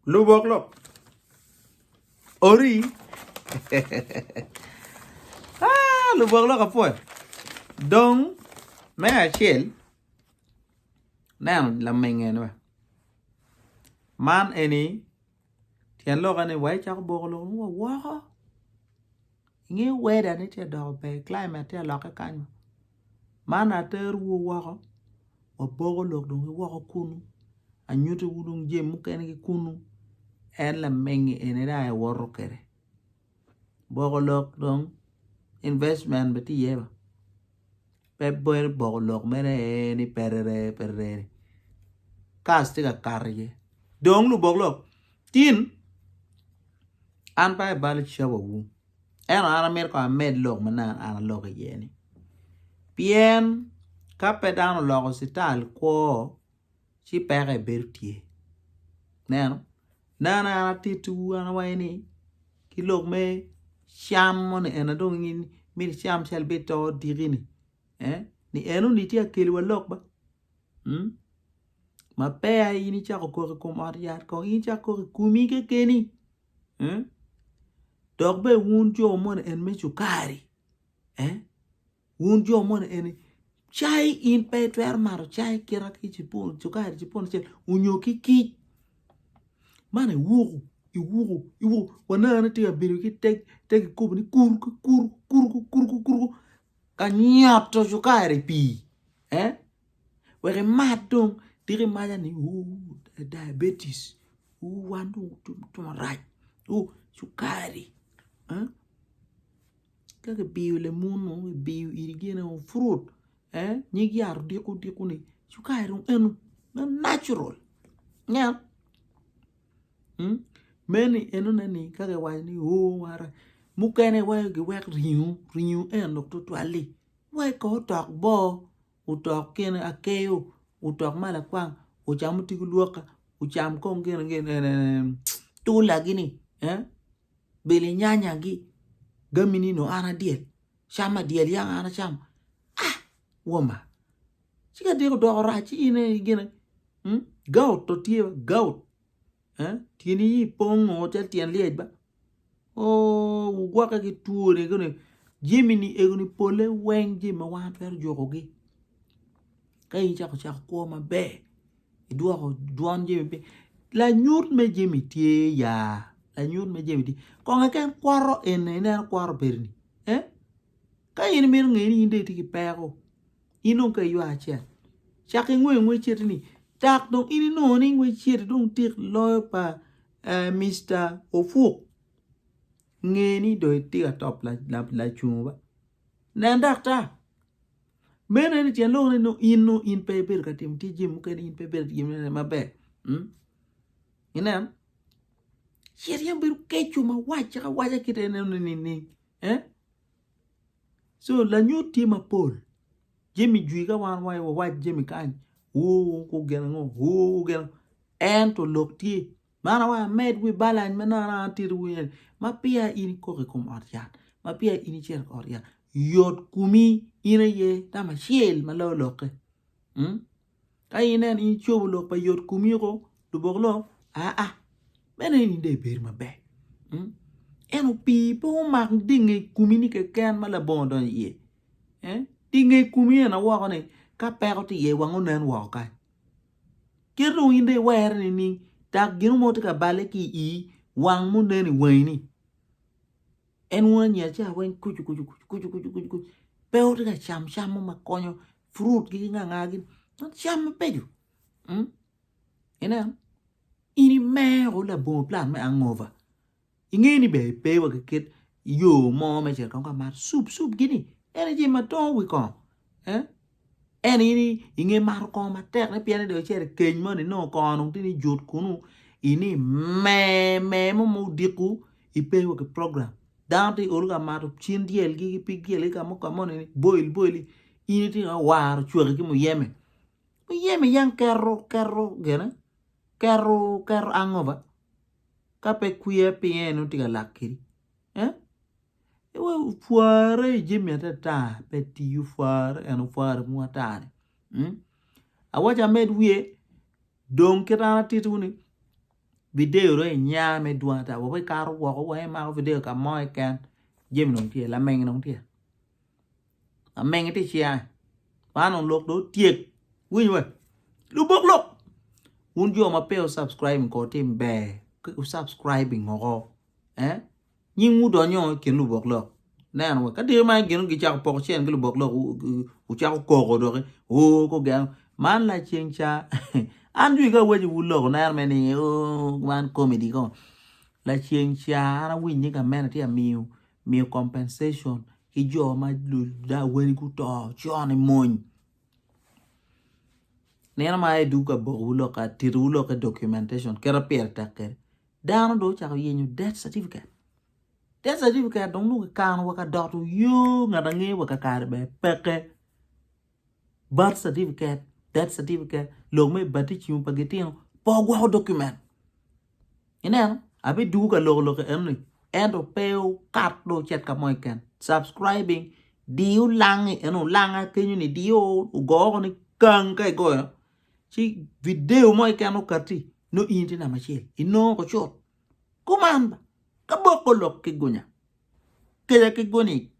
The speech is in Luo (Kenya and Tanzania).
Ka-Bokolok. Ori. Ka-Bokolok apoy. Dong me achel. Nan la mengen wa. Man eni tian lo kan wai cha Ka-Bokolok wa. Ngi weather ni te do be climate te lo ka kan. Man ater wa. Ka-Bokolok dong wa kunu. Anyuto wudung jem ken ki kunu. En la mengi eni da woro kere. Bokolok dong investment beti yeba. Pe boy Bokolok mere ni perere. Kas tiga karye. Dong lu Bokolok. Tin an pa balik shawa wu. En ana mer ko med lok manan ana lok yeni. Pien kape dan lok sital ko si pere bertie. Neno. Nana ana titu ana waini. Ki lok me sham mon ena dong ngin mir sham shall be to dirini. Ni enu ni tia keli wa lok ba. Ma pea ini cha ko komariat ko ini cha ko kumi ke keni. Dog be wun jo mon en me chukari. Wun jo mon en chai in pe twer maro chai kira ki chipun chukari chipun chel unyo ki. Mane wuru iwu wana na tia biru ki tek kubu ni kuru ka nyato chukari pi. Were madong diri maja ni diabetes wandu tumaraj sukari kaka biu le muno biu irigena on fruit nyigi yar diku ni sukari enu natural nya meni enu nani kaka wani wara mukene wage wek riu eno to ali wai ko tok bo utok kene akeo utok mala kwang ucham tigu luoka ucham kong kene tu lagi ni beli nyanya gi gamini no ana diel shama diel yang ana sham woma chika dego do rachi ine gene gout to tie gout tieni yi pongo tel tien liej ba ugwaka ki tuore gone jimini egoni pole weng jima wan fer joko gi kay chako ko ma be iduo duan jimi be la nyut me jimi tie ya la nyut me jimi ti ko ngaken kwaro ene kwaro berni kay ine mir ngeni inde ti ki pego ino ka yu acha chake ngwe chetni tak dong ini no ni ngwe chet dong tik lo pa Mr. Ofuk ngeni do ti top la chumba na ndakta mena ni tian lo no in paper ka tim ti jim ka in paper jim na mabe ina seriam biru kechu ma wacha kite ni so la nyuti ma pol jimi juiga wan wa jimi kan ko gena en to lokti mana wa med wi balan mana tir wi ma pia in ko kom arjat ma pia in cher orya yot kumi ina ye tama shiel malo loke kay inen in chobu lok pa yot kumi ko du boglo mena ni de ber ma be eno pi po mak dinge kumi ni ke kan mala bondon ye dinge kumi na wa ne ka pero ti ye wango nen wa ka kiru inde wer ni tak ginu mo ka bale ki i wang mu nen weni en won ya cha wen kuju pero ti ka cham ma konyo fruit gi nga gi cham peju ena ini me o la bon plan me angova ingeni be pe wa ket yo mo me che kan ka mar soup gini energy ma ton wi kon ini inge mar ko ma tek ne piane de che ken mo ni no kon ti ni jut kunu ini me mo diku ipe wa ke program dante olga mar chin diel gi pig diel ka mo ni boil ini ti war chwe ki mo yeme yang kero gena kero angova kape kuye pieno tiga lakiri ewe fuare jimi atata peti yu fuare eno fuare muatane awaja med wie don ketana tituni video rồi nhà mẹ đùa ta với caro qua có quay mà video cả mọi can jem nông thiệt là men nông thiệt à men cái chia ba nông lộc đó thiệt vui như vậy lu bốc lộc muốn vô mà peo subscribe có thêm bè cái subscribing họ nhưng mu đó nhau kiến lu bốc lộc nè nó cái điều mà kiến cái chào bọc chen cái lu bốc lộc u chào cổ rồi ô có gan man la chen cha anh duy cái vậy u lộc nè mà này man comedy con la chen cha nó win những cái men thì meal compensation cái jo mà lu da vậy cũng to cho này mon nena ma du ka bogulo ka tirulo ka documentation kera perta ke dano do cha yenyu death certificate dong lu ka kan wa ka dot yu ngada nge wa ka kar be peke birth certificate death certificate lo me bati chiu pagetino po gwa document ina abi du ka lo ka enni endo peu kat do chet ka moy ken subscribing diu lang eno langa kenyu ni dio go ni kan kai go chi video mo ikano kati no inti na machel ino ko chot kumamba Ka-Bokolok ke gonya kaya ke goni